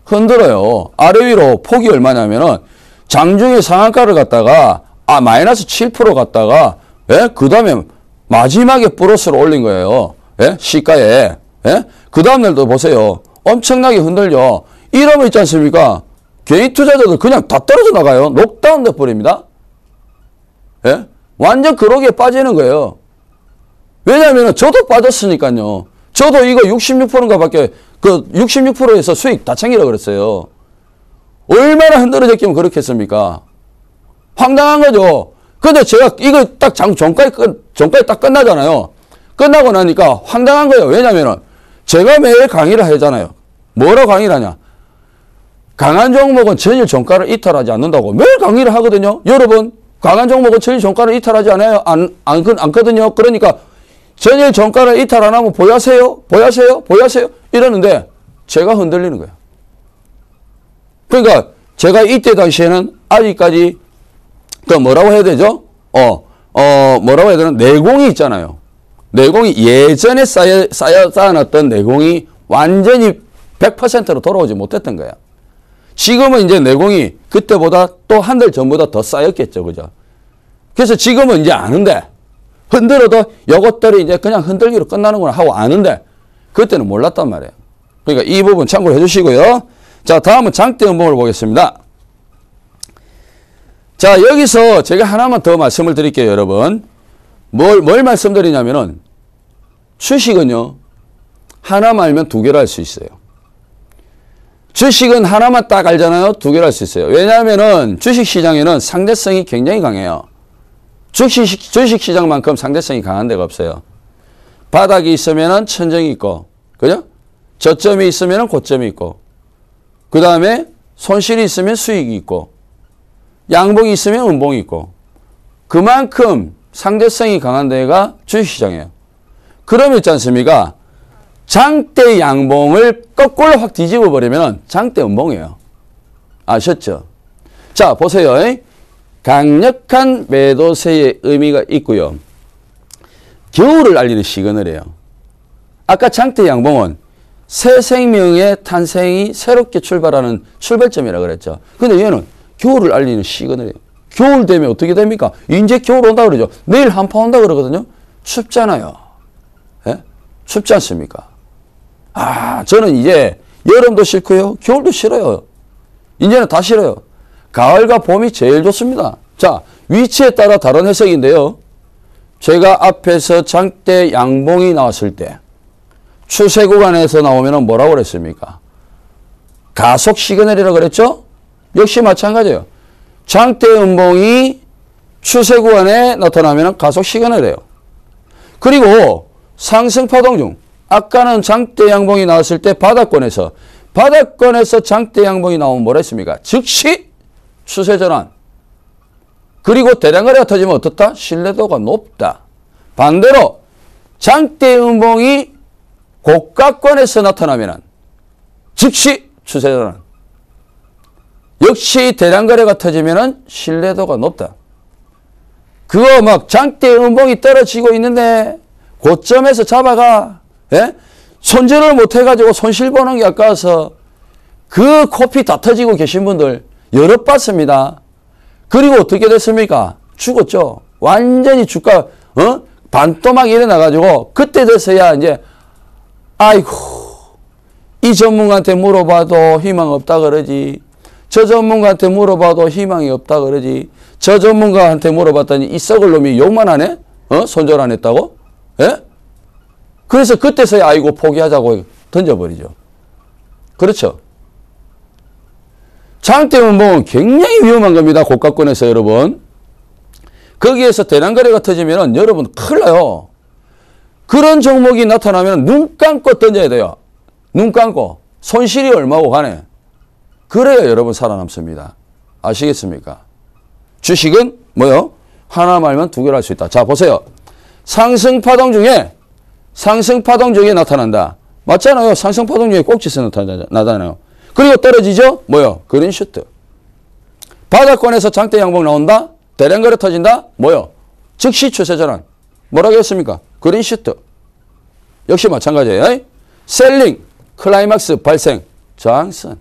흔들어요. 아래 위로 폭이 얼마냐면은 장중에 상한가를 갖다가 마이너스 7% 갔다가 예? 그 다음에 마지막에 플러스로 올린 거예요. 예? 시가에. 예? 그 다음날도 보세요. 엄청나게 흔들려. 이러면 있지 않습니까? 개인 투자자들 그냥 다 떨어져 나가요. 녹다운 돼버립니다. 예? 완전 그러기에 빠지는 거예요. 왜냐하면 저도 빠졌으니까요. 저도 이거 66%인가 밖에 그 66%에서 수익 다 챙기라 그랬어요. 얼마나 흔들어졌기면 그렇겠습니까? 황당한 거죠. 근데 제가 이거 딱 종가에 딱 끝나잖아요. 끝나고 나니까 황당한 거예요. 왜냐면은 제가 매일 강의를 하잖아요. 뭐라고 강의를 하냐? 강한 종목은 전일 종가를 이탈하지 않는다고 매일 강의를 하거든요. 여러분, 강한 종목은 전일 종가를 이탈하지 않아요? 않거든요. 그러니까 전일 종가를 이탈 안 하면 보여하세요? 이러는데 제가 흔들리는 거예요. 그러니까 제가 이때 당시에는 아직까지 그 뭐라고 해야 되죠? 뭐라고 해야 되나? 내공이 있잖아요. 내공이 예전에 쌓아놨던 내공이 완전히 100%로 돌아오지 못했던 거야. 지금은 이제 내공이 그때보다 또 한 달 전보다 더 쌓였겠죠. 그죠? 그래서 지금은 이제 아는데, 흔들어도 요것들이 이제 그냥 흔들기로 끝나는구나 하고 아는데, 그때는 몰랐단 말이에요. 그러니까 이 부분 참고를 해 주시고요. 자, 다음은 장대 음봉을 보겠습니다. 자, 여기서 제가 하나만 더 말씀을 드릴게요, 여러분. 뭘 말씀드리냐면은, 주식은요, 하나만 알면 두 개를 할 수 있어요. 주식은 하나만 딱 알잖아요. 두 개를 할 수 있어요. 왜냐하면은 주식시장에는 상대성이 굉장히 강해요. 주식시장만큼 상대성이 강한 데가 없어요. 바닥이 있으면은 천정이 있고, 그죠? 저점이 있으면은 고점이 있고, 그 다음에 손실이 있으면 수익이 있고, 양봉이 있으면 음봉이 있고, 그만큼 상대성이 강한 데가 주식시장이에요. 그러면 있지 않습니까? 장대 양봉을 거꾸로 확 뒤집어 버리면 장대 음봉이에요. 아셨죠? 자, 보세요. 강력한 매도세의 의미가 있고요. 겨울을 알리는 시그널이에요. 아까 장대 양봉은 새 생명의 탄생이 새롭게 출발하는 출발점이라고 그랬죠. 근데 얘는 겨울을 알리는 시그널이에요. 겨울 되면 어떻게 됩니까? 이제 겨울 온다 그러죠. 내일 한파 온다 그러거든요. 춥잖아요. 예? 춥지 않습니까? 저는 이제 여름도 싫고요. 겨울도 싫어요. 이제는 다 싫어요. 가을과 봄이 제일 좋습니다. 자, 위치에 따라 다른 해석인데요. 제가 앞에서 장대 양봉이 나왔을 때 추세 구간에서 나오면 뭐라고 그랬습니까? 가속 시그널이라고 그랬죠? 역시 마찬가지예요. 장대 음봉이 추세 구간에 나타나면 가속 시그널이에요. 그리고 상승 파동 중 아까는 장대 양봉이 나왔을 때 바닥권에서 장대 양봉이 나오면 뭐라 했습니까? 즉시 추세 전환. 그리고 대량거래가 터지면 어떻다? 신뢰도가 높다. 반대로 장대 음봉이 고가권에서 나타나면 즉시 추세 전환. 역시 대량거래가 터지면 신뢰도가 높다. 그거 막 장대 음봉이 떨어지고 있는데 고점에서 잡아가. 예? 손절을 못해가지고 손실 보는 게 아까워서 그 코피 다 터지고 계신 분들 여러 봤습니다. 그리고 어떻게 됐습니까? 죽었죠. 완전히 주가 반토막 일어나가지고 그때 돼서야 이제 아이고 이 전문가한테 물어봐도 희망 없다 그러지. 저 전문가한테 물어봐도 희망이 없다 그러지. 저 전문가한테 물어봤더니 이 썩을 놈이 욕만 하네? 손절 안 했다고? 예? 그래서 그때서야 아이고 포기하자고 던져버리죠. 그렇죠? 장대 음봉은 굉장히 위험한 겁니다. 고가권에서 여러분. 거기에서 대량거래가 터지면 여러분 큰일 나요. 그런 종목이 나타나면 눈 감고 던져야 돼요. 눈 감고. 손실이 얼마고 가네. 그래야 여러분 살아남습니다. 아시겠습니까? 주식은 뭐요? 하나 말면 두 개를 할 수 있다. 자 보세요. 상승파동 중에 나타난다. 맞잖아요. 상승파동 중에 꼭지서 나타나요. 그리고 떨어지죠? 뭐요? 그린슈트. 바닥권에서 장대 양봉 나온다? 대량거래 터진다? 뭐요? 즉시 추세 전환. 뭐라고 했습니까? 그린슈트. 역시 마찬가지예요. 셀링, 클라이막스 발생, 저항선.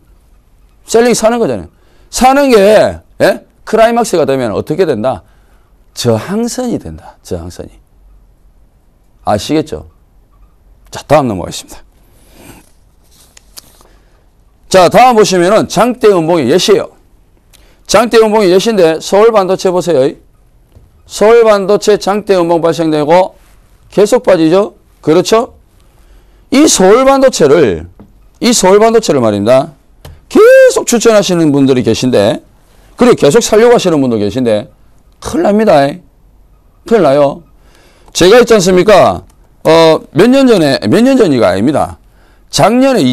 셀링 사는 거잖아요. 사는 게 클라이막스가 되면 어떻게 된다? 저항선이 된다. 저항선이. 아시겠죠? 자, 다음 넘어가겠습니다. 자, 다음 보시면은 장대 음봉의 예시예요. 장대 음봉의 예시인데 서울 반도체 보세요. 서울 반도체 장대 음봉 발생되고 계속 빠지죠? 그렇죠? 이 서울 반도체를 말입니다. 계속 추천하시는 분들이 계신데, 그리고 계속 살려고 하시는 분도 계신데, 큰일 납니다. 큰일 나요. 제가 있지 않습니까? 몇 년 전이가 아닙니다. 작년에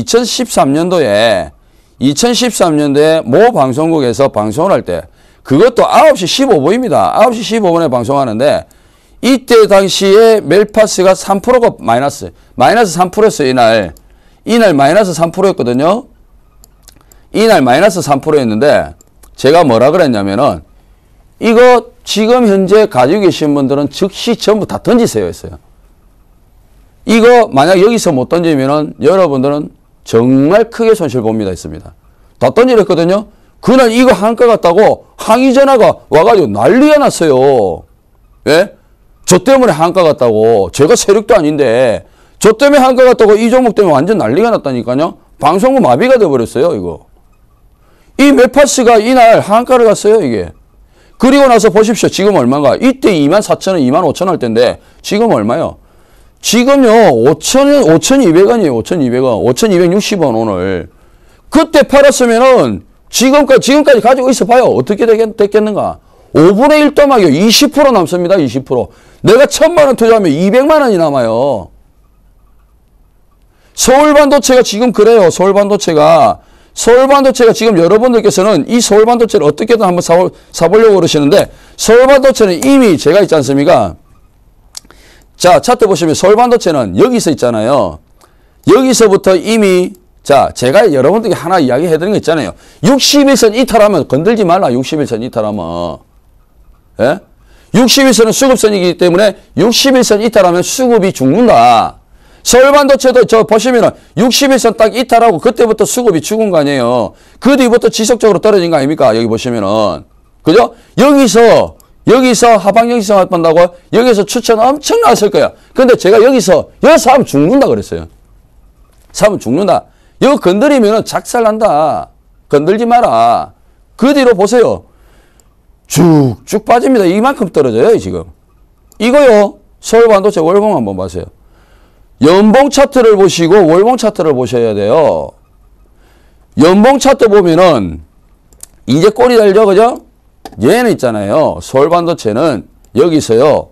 2013년도에 모 방송국에서 방송을 할 때, 그것도 9시 15분입니다. 9시 15분에 방송하는데, 이때 당시에 멜파스가 3%가 마이너스 3%였어요, 이날 마이너스 3%였거든요. 이날 마이너스 3%였는데, 제가 뭐라 그랬냐면은, 이거 지금 현재 가지고 계신 분들은 즉시 전부 다 던지세요 했어요. 이거 만약 여기서 못 던지면은 여러분들은 정말 크게 손실 봅니다 했습니다. 다 던지랬거든요. 그날 이거 한가 같다고 항의 전화가 와가지고 난리가 났어요. 예? 저 때문에 한가 같다고. 제가 세력도 아닌데 저 때문에 한가 같다고 이 종목 때문에 완전 난리가 났다니까요. 방송국 마비가 돼버렸어요 이거. 이 멜파스가 이날 한가를 갔어요 이게. 그리고 나서 보십시오. 지금 얼마인가. 이때 24,000원 25,000원 할 텐데 지금 얼마요? 지금요 5,200원이에요. 5,200원 5,260원 오늘. 그때 팔았으면은 지금까지 가지고 있어 봐요. 어떻게 됐겠는가. 5분의 1 더막이요. 20% 남습니다. 20%. 내가 1,000만원 투자하면 200만원이 남아요. 서울반도체가 지금 그래요. 서울반도체가 지금 여러분들께서는 이 서울반도체를 어떻게든 한번 사보려고 그러시는데, 서울반도체는 이미 제가 있지 않습니까? 자, 차트 보시면 서울반도체는 여기서 있잖아요. 여기서부터 이미, 자, 제가 여러분들께 하나 이야기 해드린 거 있잖아요. 61선 이탈하면 건들지 말라. 61선 이탈하면. 예? 61선은 수급선이기 때문에 61선 이탈하면 수급이 죽는다. 서울반도체도 저 보시면은 61선 딱 이탈하고 그때부터 수급이 죽은 거 아니에요. 그 뒤부터 지속적으로 떨어진 거 아닙니까? 여기 보시면은. 그죠? 여기서 하방정지성 한다고 여기서 추천 엄청 나왔을 거야. 근데 제가 여기서 사면 죽는다 그랬어요. 사면 죽는다. 이거 건드리면은 작살난다. 건들지 마라. 그 뒤로 보세요. 쭉쭉 빠집니다. 이만큼 떨어져요, 지금. 이거요. 서울반도체 월봉 한번 보세요. 연봉 차트를 보시고 월봉 차트를 보셔야 돼요. 연봉 차트 보면은 이제 꼬리 달죠, 그죠? 얘는 있잖아요. 서울반도체는 여기서요.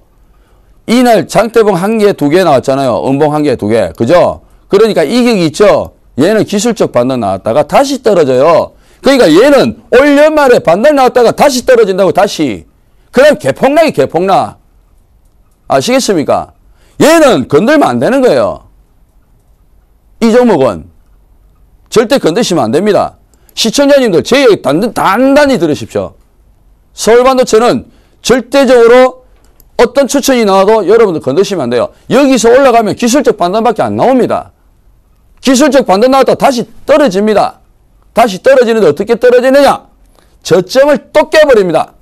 이날 장대봉 1개, 2개 나왔잖아요. 음봉 1개, 2개. 그죠? 그러니까 이격이 있죠? 얘는 기술적 반등 나왔다가 다시 떨어져요. 그러니까 얘는 올 연말에 반등 나왔다가 다시 떨어진다고 다시. 그럼 개폭락이 개폭락. 아시겠습니까? 얘는 건들면 안 되는 거예요. 이 종목은. 절대 건드시면 안 됩니다. 시청자님들 제 얘기 단단히 들으십시오. 서울반도체는 절대적으로 어떤 추천이 나와도 여러분들 건드시면 안 돼요. 여기서 올라가면 기술적 반등밖에 안 나옵니다. 기술적 반등 나왔다 다시 떨어집니다. 다시 떨어지는데 어떻게 떨어지느냐? 저점을 또 깨버립니다.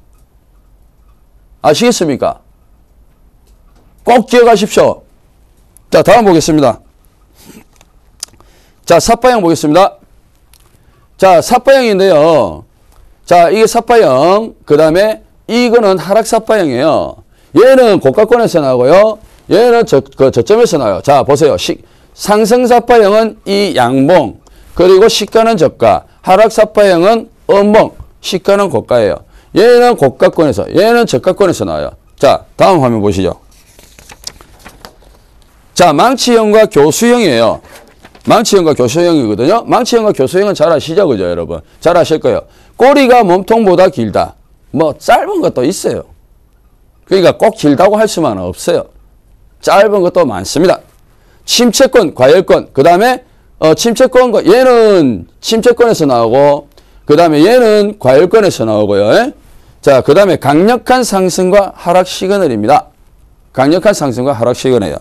아시겠습니까? 꼭 기억하십시오. 자, 다음 보겠습니다. 자, 삿바형 보겠습니다. 자, 삿바형인데요. 자, 이게 삿바형. 그 다음에 이거는 하락 삿바형이에요. 얘는 고가권에서 나오고요. 얘는 저점에서 나와요. 자, 보세요. 상승 삿바형은 이 양봉. 그리고 시가는 저가. 하락 삿바형은 음봉. 시가는 고가예요. 얘는 고가권에서, 얘는 저가권에서 나와요. 자, 다음 화면 보시죠. 자, 망치형과 교수형이에요. 망치형과 교수형이거든요. 망치형과 교수형은 잘 아시죠? 그죠, 여러분? 잘 아실 거예요. 꼬리가 몸통보다 길다. 뭐, 짧은 것도 있어요. 그러니까 꼭 길다고 할 수만 없어요. 짧은 것도 많습니다. 침체권, 과열권, 그 다음에, 침체권과, 얘는 침체권에서 나오고, 그 다음에 얘는 과열권에서 나오고요. 에? 자, 그 다음에 강력한 상승과 하락 시그널입니다. 강력한 상승과 하락 시그널이에요.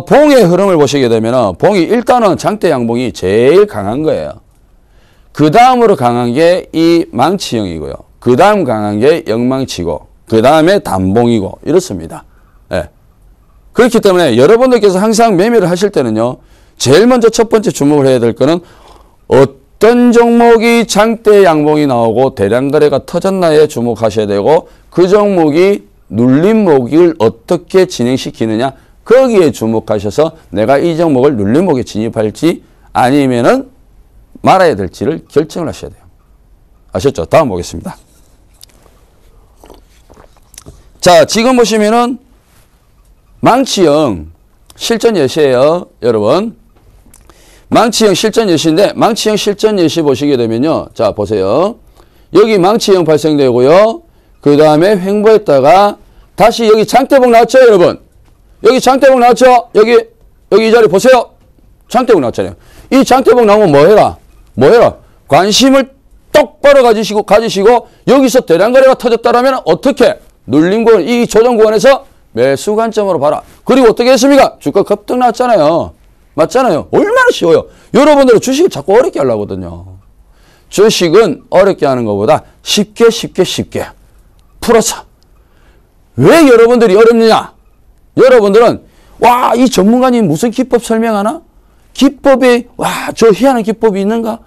봉의 흐름을 보시게 되면 봉이 일단은 장대 양봉이 제일 강한 거예요. 그 다음으로 강한 게 이 망치형이고요. 그 다음 강한 게 영망치고 그 다음에 단봉이고 이렇습니다. 예. 그렇기 때문에 여러분들께서 항상 매매를 하실 때는요. 제일 먼저 첫 번째 주목을 해야 될 거는 어떤 종목이 장대 양봉이 나오고 대량 거래가 터졌나에 주목하셔야 되고 그 종목이 눌림목을 어떻게 진행시키느냐 거기에 주목하셔서 내가 이 종목을 눌림목에 진입할지 아니면은 말아야 될지를 결정을 하셔야 돼요. 아셨죠? 다음 보겠습니다. 자, 지금 보시면은 망치형 실전 예시예요, 여러분. 망치형 실전 예시인데 망치형 실전 예시 보시게 되면요. 자, 보세요. 여기 망치형 발생되고요. 그 다음에 횡보했다가 다시 여기 장대봉 나왔죠, 여러분? 여기 장대봉 나왔죠? 여기 이 자리 보세요. 장대봉 나왔잖아요. 이 장대봉 나오면 뭐 해라? 뭐 해라? 관심을 똑바로 가지시고 여기서 대량 거래가 터졌다라면 어떻게? 눌림구간, 이 조정 구간에서 매수 관점으로 봐라. 그리고 어떻게 했습니까? 주가 급등 났잖아요. 맞잖아요. 얼마나 쉬워요. 여러분들은 주식을 자꾸 어렵게 하려고 하거든요. 주식은 어렵게 하는 것보다 쉽게 풀어서. 왜 여러분들이 어렵느냐? 여러분들은 와, 이 전문가님 무슨 기법 설명하나? 기법에 와, 저 희한한 기법이 있는가?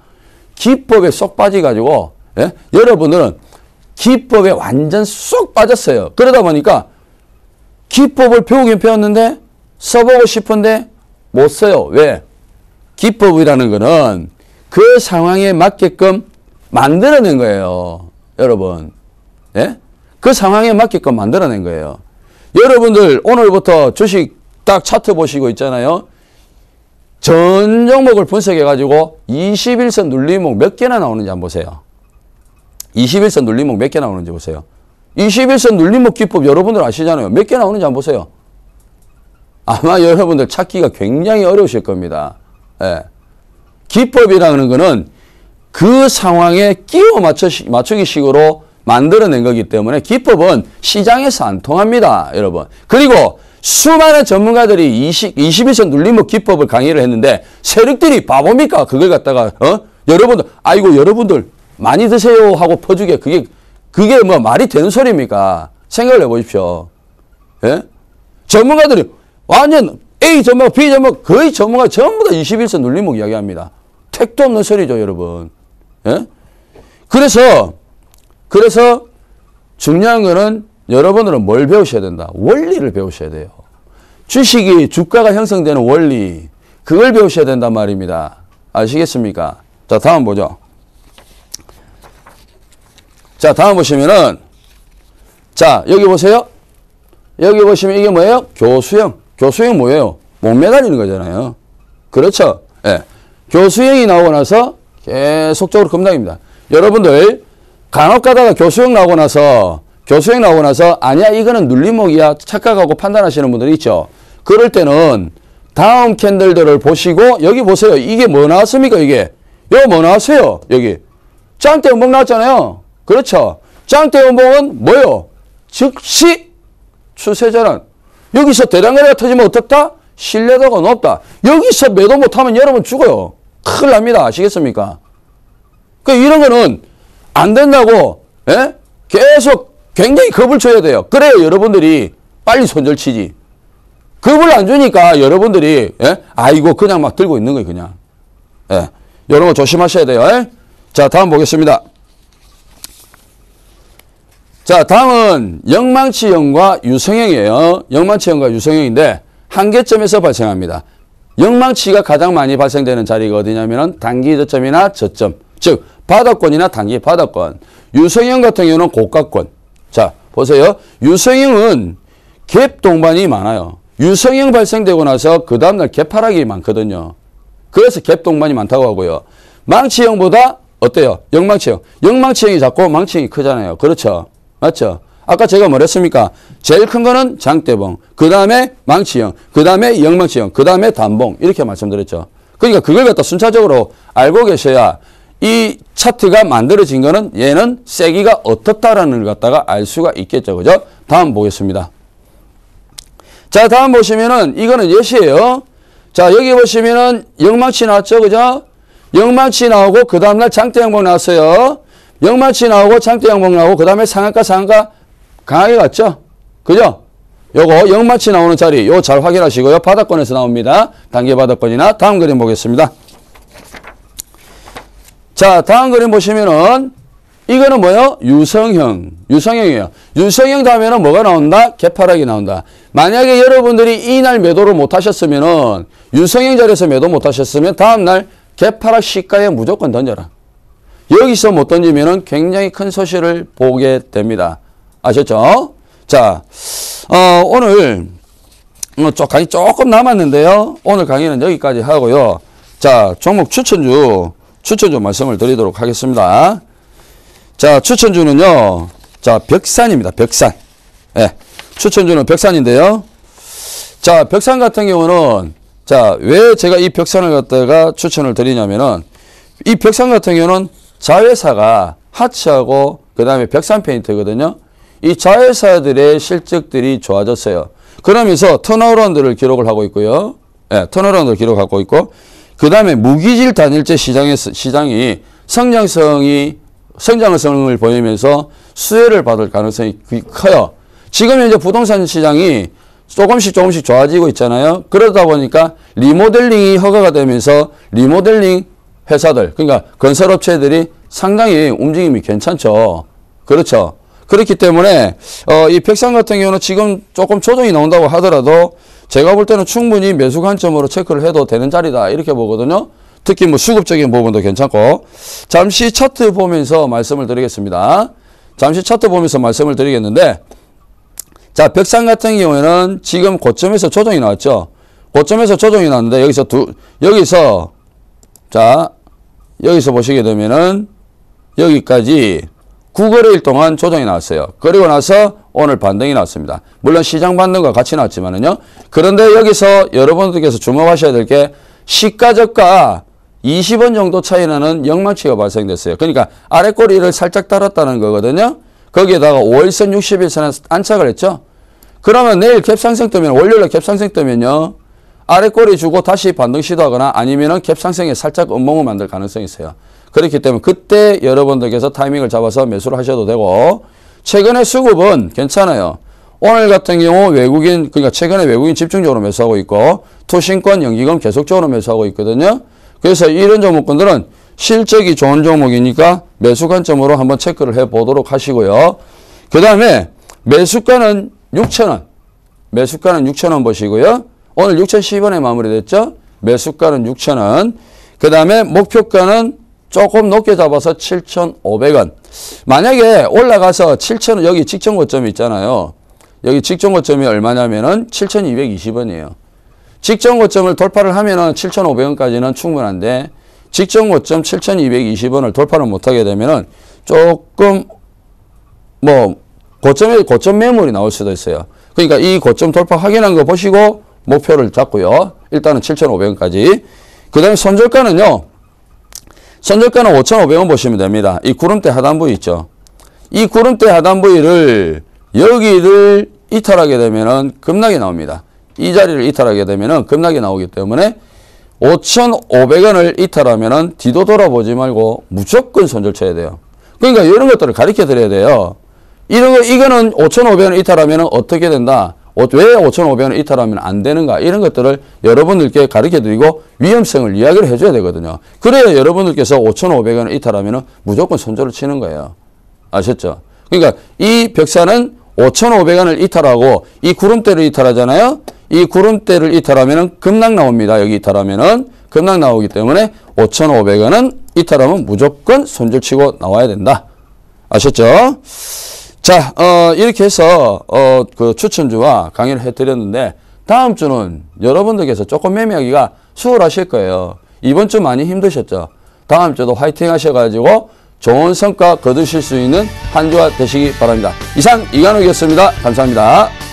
기법에 쏙 빠져가지고 예? 여러분들은 기법에 완전 쏙 빠졌어요. 그러다 보니까 기법을 배우긴 배웠는데 써보고 싶은데 못 써요. 왜? 기법이라는 거는 그 상황에 맞게끔 만들어낸 거예요. 여러분. 예? 그 상황에 맞게끔 만들어낸 거예요. 여러분들 오늘부터 주식 딱 차트 보시고 있잖아요. 전 종목을 분석해가지고 21선 눌림목 몇 개나 나오는지 한번 보세요. 21선 눌림목 몇 개 나오는지 보세요. 21선 눌림목 기법 여러분들 아시잖아요. 몇 개 나오는지 한번 보세요. 아마 여러분들 찾기가 굉장히 어려우실 겁니다. 예. 기법이라는 거는 그 상황에 끼워 맞추기 식으로 만들어낸 거기 때문에 기법은 시장에서 안 통합니다, 여러분. 그리고 수많은 전문가들이 21선 눌림목 기법을 강의를 했는데 세력들이 바보입니까? 그걸 갖다가 여러분들 아이고 여러분들 많이 드세요 하고 퍼주게 그게 뭐 말이 되는 소리입니까? 생각을 해보십시오. 예? 전문가들이 완전 A 전문가, B 전문가 거의 전문가 전부 다 21선 눌림목 이야기합니다. 택도 없는 소리죠, 여러분. 예? 그래서 중요한 거는 여러분들은 뭘 배우셔야 된다? 원리를 배우셔야 돼요. 주식이 주가가 형성되는 원리 그걸 배우셔야 된단 말입니다. 아시겠습니까? 자, 다음 보죠. 자, 다음 보시면은 자, 여기 보세요. 여기 보시면 이게 뭐예요? 교수형. 교수형 뭐예요? 목 매달리는 거잖아요. 그렇죠? 예. 교수형이 나오고 나서 계속적으로 급락입니다. 여러분들 간혹 가다가 교수형 나오고 나서 아니야 이거는 눌림목이야 착각하고 판단하시는 분들이 있죠. 그럴 때는 다음 캔들들을 보시고 여기 보세요. 이게 뭐 나왔습니까? 이게 여기 뭐 나왔어요? 여기 짱대 음봉 나왔잖아요. 그렇죠. 짱대 음봉은 뭐요? 즉시 추세전환. 여기서 대량거래가 터지면 어떻다? 신뢰도가 높다. 여기서 매도 못하면 여러분 죽어요. 큰일 납니다. 아시겠습니까? 이런 거는 안 된다고 예? 계속 굉장히 겁을 줘야 돼요. 그래야 여러분들이 빨리 손절치지. 겁을 안 주니까 여러분들이 예? 아이고 그냥 막 들고 있는 거예요. 그냥. 예. 이런 거 조심하셔야 돼요. 예? 자, 다음 보겠습니다. 자, 다음은 영망치형과 유성형이에요. 영망치형과 유성형인데 한계점에서 발생합니다. 영망치가 가장 많이 발생되는 자리가 어디냐면은 단기 저점이나 저점, 즉 바닥권이나 단기 바닥권. 유성형 같은 경우는 고가권. 자, 보세요. 유성형은 갭 동반이 많아요. 유성형 발생되고 나서 그 다음날 갭하락이 많거든요. 그래서 갭 동반이 많다고 하고요. 망치형보다 어때요? 영망치형. 영망치형이 작고 망치형이 크잖아요. 그렇죠? 맞죠? 아까 제가 뭐랬습니까? 제일 큰 거는 장대봉, 그 다음에 망치형, 그 다음에 영망치형, 그 다음에 단봉 이렇게 말씀드렸죠. 그러니까 그걸 갖다 순차적으로 알고 계셔야 이 차트가 만들어진 거는 얘는 세기가 어떻다라는 걸 갖다가 알 수가 있겠죠. 그죠? 다음 보겠습니다. 자, 다음 보시면은 이거는 예시예요. 자, 여기 보시면은 영망치 나왔죠. 그죠? 영망치 나오고 그 다음날 장대 양봉 나왔어요. 영망치 나오고 장대 양봉 나오고 그 다음에 상한가 강하게 갔죠. 그죠? 요거 영망치 나오는 자리 요거 잘 확인하시고요. 바닥권에서 나옵니다. 단기 바닥권이나 다음 그림 보겠습니다. 자, 다음 그림 보시면은 이거는 뭐예요? 유성형이에요. 유성형 다음에는 뭐가 나온다? 개파락이 나온다. 만약에 여러분들이 이날 매도를 못 하셨으면은 유성형 자리에서 매도 못 하셨으면 다음날 개파락 시가에 무조건 던져라. 여기서 못 던지면은 굉장히 큰 소실을 보게 됩니다. 아셨죠? 자, 오늘 강의 조금 남았는데요. 오늘 강의는 여기까지 하고요. 자, 종목 추천주 말씀을 드리도록 하겠습니다. 자, 추천주는요. 자, 벽산입니다. 벽산. 예. 추천주는 벽산인데요. 자, 벽산 같은 경우는 자, 왜 제가 이 벽산을 갖다가 추천을 드리냐면은 이 벽산 같은 경우는 자회사가 하츠하고 그다음에 벽산 페인트거든요. 이 자회사들의 실적들이 좋아졌어요. 그러면서 턴어라운드를 기록을 하고 있고요. 예, 턴어라운드를 기록하고 있고 그다음에 무기질 단일제 시장이 성장성을 보이면서 수혜를 받을 가능성이 커요. 지금 현재 부동산 시장이 조금씩 좋아지고 있잖아요. 그러다 보니까 리모델링이 허가가 되면서 리모델링 회사들, 그러니까 건설업체들이 상당히 움직임이 괜찮죠. 그렇죠. 그렇기 때문에 이 벽산 같은 경우는 지금 조금 조정이 나온다고 하더라도 제가 볼 때는 충분히 매수 관점으로 체크를 해도 되는 자리다 이렇게 보거든요. 특히 뭐 수급적인 부분도 괜찮고. 잠시 차트 보면서 말씀을 드리겠습니다. 잠시 차트 보면서 말씀을 드리겠는데 자, 벽산 같은 경우에는 지금 고점에서 조정이 나왔죠. 고점에서 조정이 나왔는데 여기서 보시게 되면은 여기까지 9거래일 동안 조정이 나왔어요. 그리고 나서 오늘 반등이 나왔습니다. 물론 시장 반등과 같이 나왔지만은요. 그런데 여기서 여러분들께서 주목하셔야 될 게 시가저가 20원 정도 차이 나는 영망치가 발생됐어요. 그러니까 아래 꼬리를 살짝 달았다는 거거든요. 거기에다가 5일선 60일선에 안착을 했죠. 그러면 내일 갭상승 뜨면, 월요일에 갭상승 뜨면요, 아래 꼬리 주고 다시 반등 시도하거나 아니면은 갭상승에 살짝 음봉을 만들 가능성이 있어요. 그렇기 때문에 그때 여러분들께서 타이밍을 잡아서 매수를 하셔도 되고, 최근에 수급은 괜찮아요. 오늘 같은 경우 외국인, 그러니까 최근에 외국인 집중적으로 매수하고 있고, 투신권, 연기금 계속적으로 매수하고 있거든요. 그래서 이런 종목군들은 실적이 좋은 종목이니까 매수 관점으로 한번 체크를 해 보도록 하시고요. 그 다음에 매수가는 6,000원. 매수가는 6,000원 보시고요. 오늘 6,010원에 마무리됐죠. 매수가는 6,000원. 그 다음에 목표가는 조금 높게 잡아서 7,500원. 만약에 올라가서 7,000원, 여기 직전 고점이 있잖아요. 여기 직전 고점이 얼마냐면은 7,220원이에요. 직전 고점을 돌파를 하면은 7,500원까지는 충분한데, 직전 고점 7,220원을 돌파를 못하게 되면은 조금 뭐 고점 매물이 나올 수도 있어요. 그러니까 이 고점 돌파 확인한 거 보시고 목표를 잡고요. 일단은 7,500원까지. 그 다음에 손절가는요. 손절가는 5,500원 보시면 됩니다. 이 구름대 하단 부위 있죠. 이 구름대 하단 부위를 여기를 이탈하게 되면은 급락이 나옵니다. 이 자리를 이탈하게 되면은 급락이 나오기 때문에 5,500원을 이탈하면은 뒤도 돌아보지 말고 무조건 손절 쳐야 돼요. 그러니까 이런 것들을 가르쳐 드려야 돼요. 이거는 5,500원을 이탈하면은 어떻게 된다? 왜 5,500원을 이탈하면 안 되는가? 이런 것들을 여러분들께 가르쳐 드리고 위험성을 이야기를 해줘야 되거든요. 그래야 여러분들께서 5,500원을 이탈하면은 무조건 손절을 치는 거예요. 아셨죠? 그러니까 이 벽사는 5,500원을 이탈하고 이 구름대를 이탈하잖아요. 이 구름대를 이탈하면은 급락 나옵니다. 여기 이탈하면은 급락 나오기 때문에 5,500원은 이탈하면 무조건 손절치고 나와야 된다. 아셨죠? 자, 이렇게 해서 그 추천주와 강의를 해드렸는데, 다음 주는 여러분들께서 조금 매매하기가 수월하실 거예요. 이번 주 많이 힘드셨죠? 다음 주도 화이팅 하셔가지고 좋은 성과 거두실 수 있는 한 주가 되시기 바랍니다. 이상 이관욱이었습니다. 감사합니다.